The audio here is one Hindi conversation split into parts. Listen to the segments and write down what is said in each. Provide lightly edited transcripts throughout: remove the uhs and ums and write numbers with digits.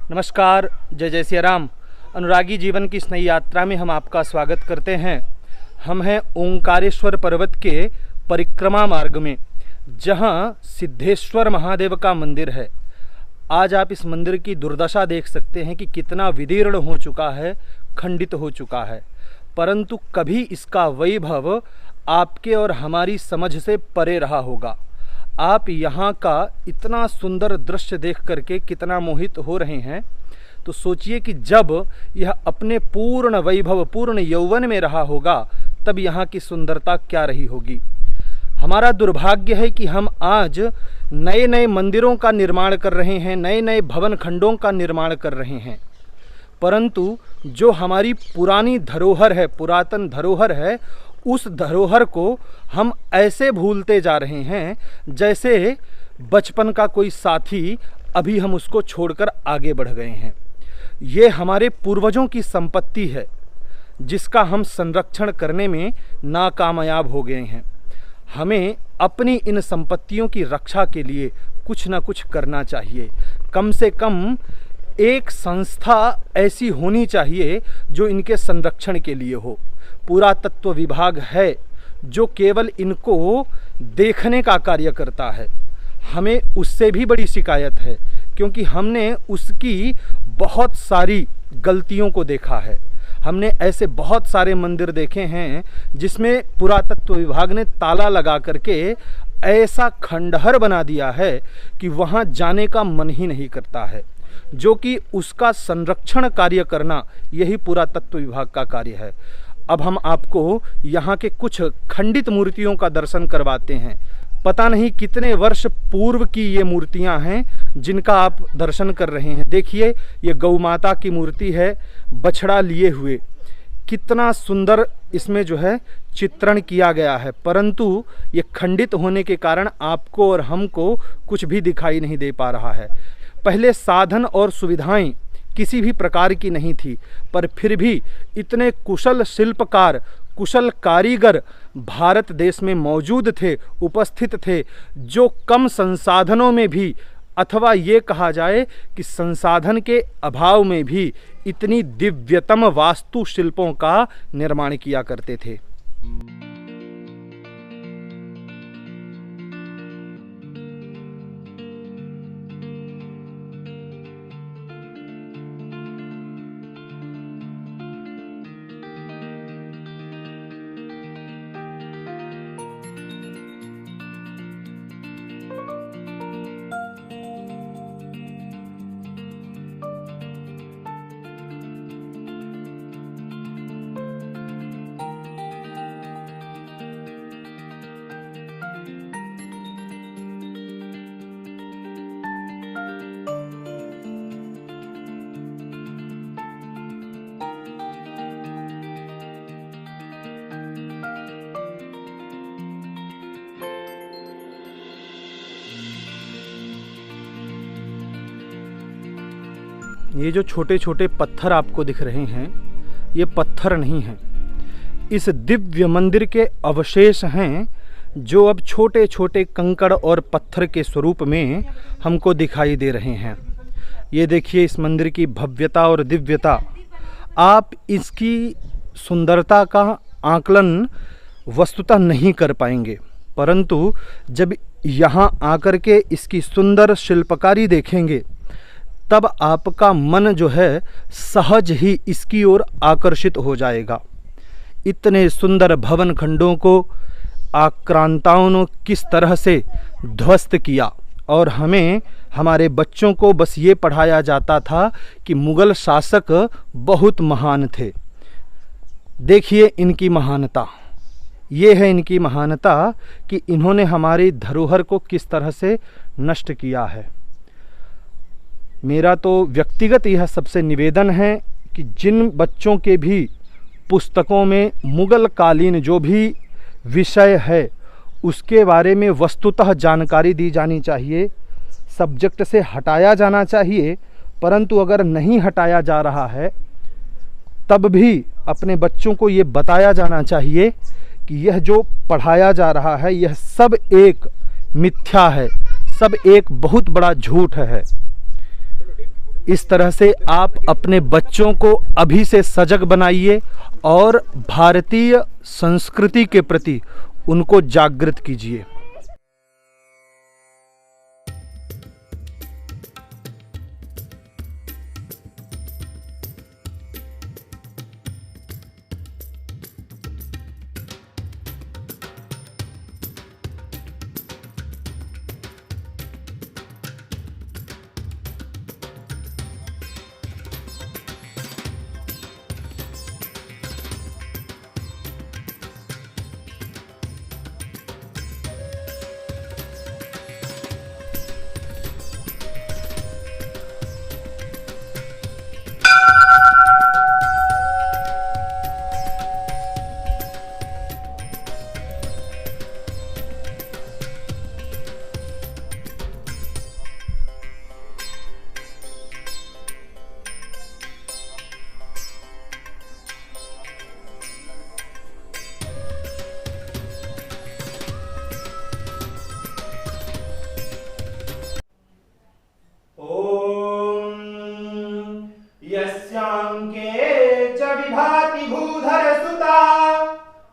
नमस्कार, जय जय सिया राम। अनुरागी जीवन की इस नई यात्रा में हम आपका स्वागत करते हैं। हम हैं ओंकारेश्वर पर्वत के परिक्रमा मार्ग में, जहां सिद्धेश्वर महादेव का मंदिर है। आज आप इस मंदिर की दुर्दशा देख सकते हैं कि कितना विदीर्ण हो चुका है, खंडित हो चुका है, परंतु कभी इसका वैभव आपके और हमारी समझ से परे रहा होगा। आप यहाँ का इतना सुंदर दृश्य देख करके कितना मोहित हो रहे हैं, तो सोचिए कि जब यह अपने पूर्ण वैभव, पूर्ण यौवन में रहा होगा, तब यहाँ की सुंदरता क्या रही होगी। हमारा दुर्भाग्य है कि हम आज नए नए मंदिरों का निर्माण कर रहे हैं, नए नए भवन खंडों का निर्माण कर रहे हैं, परंतु जो हमारी पुरानी धरोहर है, पुरातन धरोहर है, उस धरोहर को हम ऐसे भूलते जा रहे हैं जैसे बचपन का कोई साथी, अभी हम उसको छोड़कर आगे बढ़ गए हैं। ये हमारे पूर्वजों की संपत्ति है, जिसका हम संरक्षण करने में नाकामयाब हो गए हैं। हमें अपनी इन संपत्तियों की रक्षा के लिए कुछ ना कुछ करना चाहिए। कम से कम एक संस्था ऐसी होनी चाहिए जो इनके संरक्षण के लिए हो। पुरातत्व विभाग है जो केवल इनको देखने का कार्य करता है। हमें उससे भी बड़ी शिकायत है, क्योंकि हमने उसकी बहुत सारी गलतियों को देखा है। हमने ऐसे बहुत सारे मंदिर देखे हैं जिसमें पुरातत्व विभाग ने ताला लगा करके ऐसा खंडहर बना दिया है कि वहाँ जाने का मन ही नहीं करता है, जो कि उसका संरक्षण कार्य करना यही पुरातत्व विभाग का कार्य है। अब हम आपको यहाँ के कुछ खंडित मूर्तियों का दर्शन करवाते हैं। पता नहीं कितने वर्ष पूर्व की ये मूर्तियाँ हैं जिनका आप दर्शन कर रहे हैं। देखिए, ये गौ माता की मूर्ति है, बछड़ा लिए हुए। कितना सुंदर इसमें जो है चित्रण किया गया है, परंतु ये खंडित होने के कारण आपको और हमको कुछ भी दिखाई नहीं दे पा रहा है। पहले साधन और सुविधाएं किसी भी प्रकार की नहीं थी, पर फिर भी इतने कुशल शिल्पकार, कुशल कारीगर भारत देश में मौजूद थे, उपस्थित थे, जो कम संसाधनों में भी, अथवा ये कहा जाए कि संसाधन के अभाव में भी, इतनी दिव्यतम वास्तुशिल्पों का निर्माण किया करते थे। ये जो छोटे छोटे पत्थर आपको दिख रहे हैं, ये पत्थर नहीं हैं, इस दिव्य मंदिर के अवशेष हैं, जो अब छोटे छोटे कंकड़ और पत्थर के स्वरूप में हमको दिखाई दे रहे हैं। ये देखिए इस मंदिर की भव्यता और दिव्यता। आप इसकी सुंदरता का आकलन वस्तुतः नहीं कर पाएंगे, परंतु जब यहाँ आकर के इसकी सुंदर शिल्पकारी देखेंगे, तब आपका मन जो है सहज ही इसकी ओर आकर्षित हो जाएगा। इतने सुंदर भवन खंडों को आक्रांताओं ने किस तरह से ध्वस्त किया, और हमें, हमारे बच्चों को बस ये पढ़ाया जाता था कि मुगल शासक बहुत महान थे। देखिए इनकी महानता, ये है इनकी महानता कि इन्होंने हमारी धरोहर को किस तरह से नष्ट किया है। मेरा तो व्यक्तिगत यह सबसे निवेदन है कि जिन बच्चों के भी पुस्तकों में मुगल कालीन जो भी विषय है उसके बारे में वस्तुतः जानकारी दी जानी चाहिए, सब्जेक्ट से हटाया जाना चाहिए। परंतु अगर नहीं हटाया जा रहा है, तब भी अपने बच्चों को ये बताया जाना चाहिए कि यह जो पढ़ाया जा रहा है यह सब एक मिथ्या है, सब एक बहुत बड़ा झूठ है। इस तरह से आप अपने बच्चों को अभी से सजग बनाइए और भारतीय संस्कृति के प्रति उनको जागृत कीजिए। यस्यांके च विभाति भूधर सुता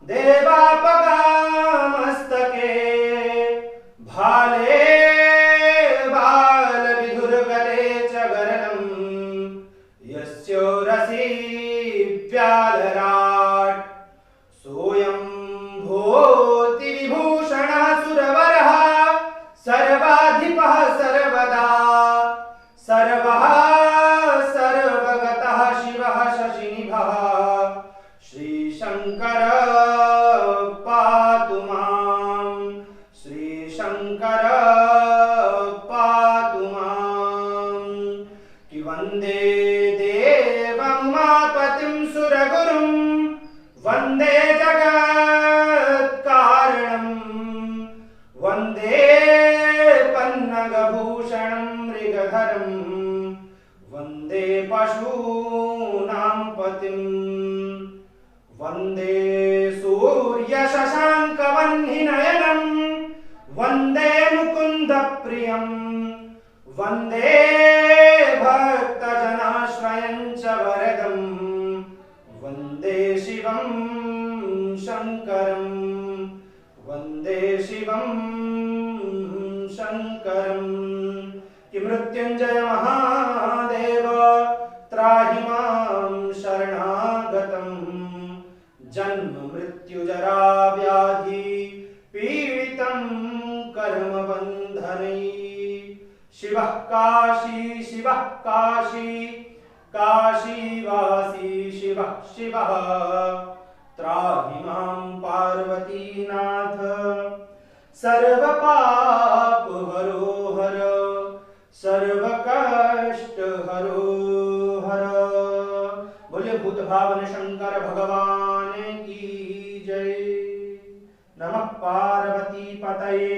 देवापगामस्तके भाले बाल विधुर्गले च गरलम् यस्योरसि व्यालराट् सोऽयं भूति विभूषणः सुरवरः सर्वाधिपः सर्वदा सर्वः सर्वगतः शिवः शशिनिभः श्रीशंकर पातु मां श्रीशंकर पातु मां कि वन्दे देवमुमापतिं सुरगुरुं वन्दे जगत्कारणं वन्दे पन्नगभूषणं मृगधरं वन्दे पशूनां पतिं वन्दे सूर्यशशाङ्कवह्निनयनं वन्दे मुकुन्दप्रियं वन्दे भक्तजनाश्रयं च वरदं वन्दे शिवं शङ्करं वन्दे शिवं शङ्करं कि मृत्युञ्जय महादेव त्राहि मां शरणागतं जन्म मृत्यु जरा व्याधि पीडितं कर्मबन्धनैः शिवः काशी काशीवासी शिवः शिवः त्राहि मां पार्वतीनाथ सर्वपाप हरो हर सर्वकष्ट हरो हर। बोलिए भूत भावन शंकर भगवान की जय। नमः पार्वती पतये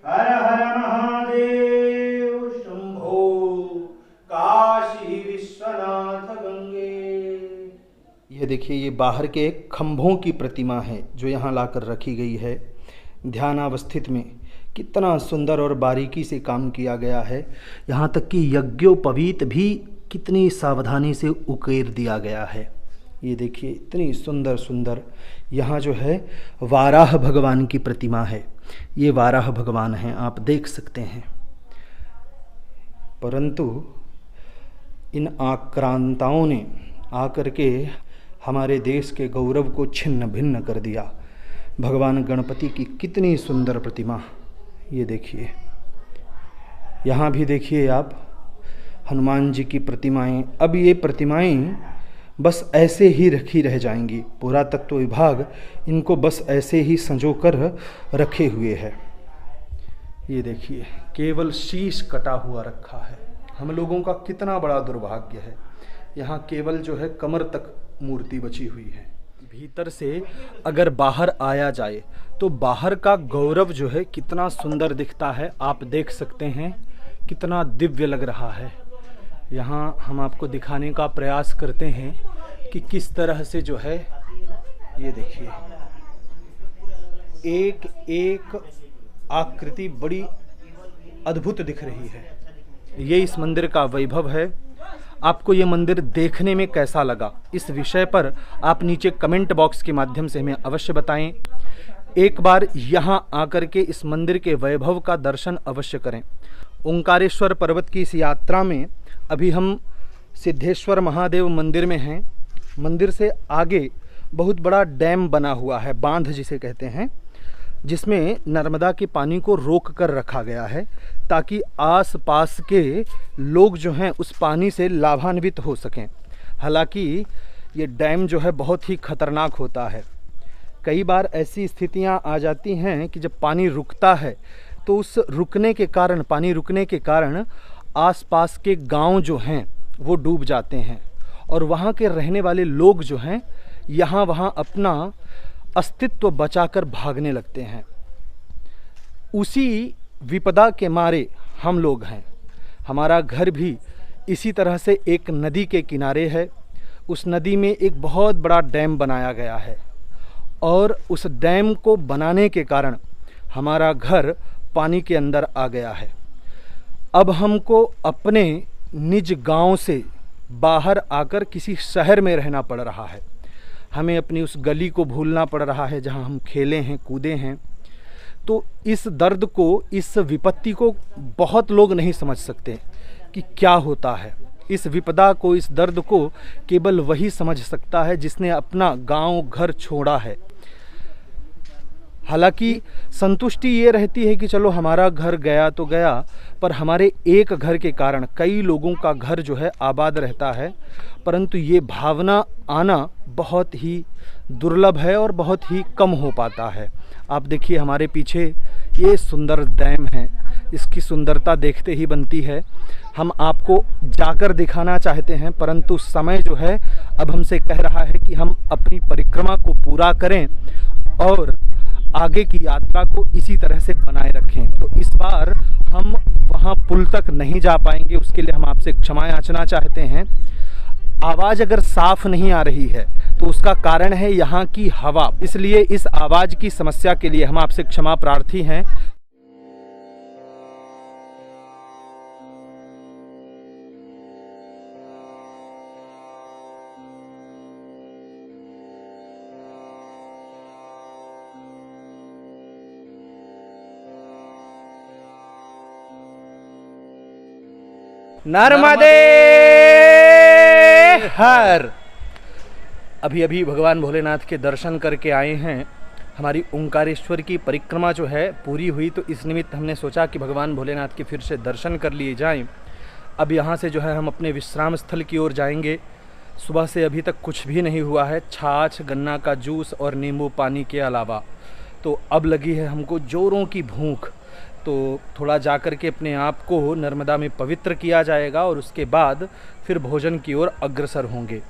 हर हर महादेव शंभो काशी विश्वनाथ गंगे। ये देखिए, ये बाहर के खंभों की प्रतिमा है जो यहाँ लाकर रखी गई है ध्यानावस्थित में। कितना सुंदर और बारीकी से काम किया गया है। यहाँ तक कि यज्ञोपवीत भी कितनी सावधानी से उकेर दिया गया है। ये देखिए, इतनी सुंदर सुंदर यहाँ जो है वाराह भगवान की प्रतिमा है। ये वाराह भगवान हैं, आप देख सकते हैं। परंतु इन आक्रांताओं ने आकर के हमारे देश के गौरव को छिन्न भिन्न कर दिया। भगवान गणपति की कितनी सुंदर प्रतिमा, ये देखिए। यहाँ भी देखिए आप हनुमान जी की प्रतिमाएं। अब ये प्रतिमाएं बस ऐसे ही रखी रह जाएंगी। पुरातत्व विभाग इनको बस ऐसे ही संजो कर रखे हुए है। ये देखिए, केवल शीश कटा हुआ रखा है। हम लोगों का कितना बड़ा दुर्भाग्य है। यहाँ केवल जो है कमर तक मूर्ति बची हुई है। भीतर से अगर बाहर आया जाए तो बाहर का गौरव जो है कितना सुंदर दिखता है। आप देख सकते हैं कितना दिव्य लग रहा है। यहाँ हम आपको दिखाने का प्रयास करते हैं कि किस तरह से जो है, ये देखिए, एक एक आकृति बड़ी अद्भुत दिख रही है। ये इस मंदिर का वैभव है। आपको ये मंदिर देखने में कैसा लगा, इस विषय पर आप नीचे कमेंट बॉक्स के माध्यम से हमें अवश्य बताएं। एक बार यहाँ आकर के इस मंदिर के वैभव का दर्शन अवश्य करें। ओंकारेश्वर पर्वत की इस यात्रा में अभी हम सिद्धेश्वर महादेव मंदिर में हैं। मंदिर से आगे बहुत बड़ा डैम बना हुआ है, बांध जिसे कहते हैं, जिसमें नर्मदा के पानी को रोक कर रखा गया है ताकि आसपास के लोग जो हैं उस पानी से लाभान्वित हो सकें। हालांकि ये डैम जो है बहुत ही खतरनाक होता है। कई बार ऐसी स्थितियां आ जाती हैं कि जब पानी रुकता है तो उस रुकने के कारण, पानी रुकने के कारण आसपास के गांव जो हैं वो डूब जाते हैं और वहाँ के रहने वाले लोग जो हैं यहाँ वहाँ अपना अस्तित्व बचाकर भागने लगते हैं। उसी विपदा के मारे हम लोग हैं। हमारा घर भी इसी तरह से एक नदी के किनारे है। उस नदी में एक बहुत बड़ा डैम बनाया गया है और उस डैम को बनाने के कारण हमारा घर पानी के अंदर आ गया है। अब हमको अपने निज गांव से बाहर आकर किसी शहर में रहना पड़ रहा है। हमें अपनी उस गली को भूलना पड़ रहा है जहां हम खेले हैं, कूदे हैं। तो इस दर्द को, इस विपत्ति को बहुत लोग नहीं समझ सकते कि क्या होता है। इस विपदा को, इस दर्द को केवल वही समझ सकता है जिसने अपना गांव घर छोड़ा है। हालांकि संतुष्टि ये रहती है कि चलो हमारा घर गया तो गया, पर हमारे एक घर के कारण कई लोगों का घर जो है आबाद रहता है। परंतु ये भावना आना बहुत ही दुर्लभ है और बहुत ही कम हो पाता है। आप देखिए हमारे पीछे ये सुंदर डैम है, इसकी सुंदरता देखते ही बनती है। हम आपको जाकर दिखाना चाहते हैं, परंतु समय जो है अब हमसे कह रहा है कि हम अपनी परिक्रमा को पूरा करें और आगे की यात्रा को इसी तरह से बनाए रखें। तो इस बार हम वहाँ पुल तक नहीं जा पाएंगे, उसके लिए हम आपसे क्षमा याचना चाहते हैं। आवाज़ अगर साफ नहीं आ रही है तो उसका कारण है यहाँ की हवा, इसलिए इस आवाज़ की समस्या के लिए हम आपसे क्षमा प्रार्थी हैं। नर्मदे हर। अभी अभी भगवान भोलेनाथ के दर्शन करके आए हैं। हमारी ओंकारेश्वर की परिक्रमा जो है पूरी हुई, तो इस निमित्त हमने सोचा कि भगवान भोलेनाथ के फिर से दर्शन कर लिए जाएं। अब यहाँ से जो है हम अपने विश्राम स्थल की ओर जाएंगे। सुबह से अभी तक कुछ भी नहीं हुआ है, छाछ, गन्ना का जूस और नींबू पानी के अलावा। तो अब लगी है हमको जोरों की भूख। तो थोड़ा जाकर के अपने आप को नर्मदा में पवित्र किया जाएगा और उसके बाद फिर भोजन की ओर अग्रसर होंगे।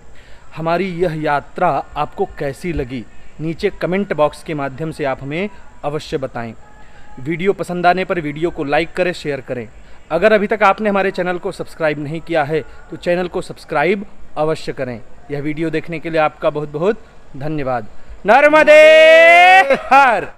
हमारी यह यात्रा आपको कैसी लगी, नीचे कमेंट बॉक्स के माध्यम से आप हमें अवश्य बताएं। वीडियो पसंद आने पर वीडियो को लाइक करें, शेयर करें। अगर अभी तक आपने हमारे चैनल को सब्सक्राइब नहीं किया है तो चैनल को सब्सक्राइब अवश्य करें। यह वीडियो देखने के लिए आपका बहुत बहुत धन्यवाद। नर्मदे हर।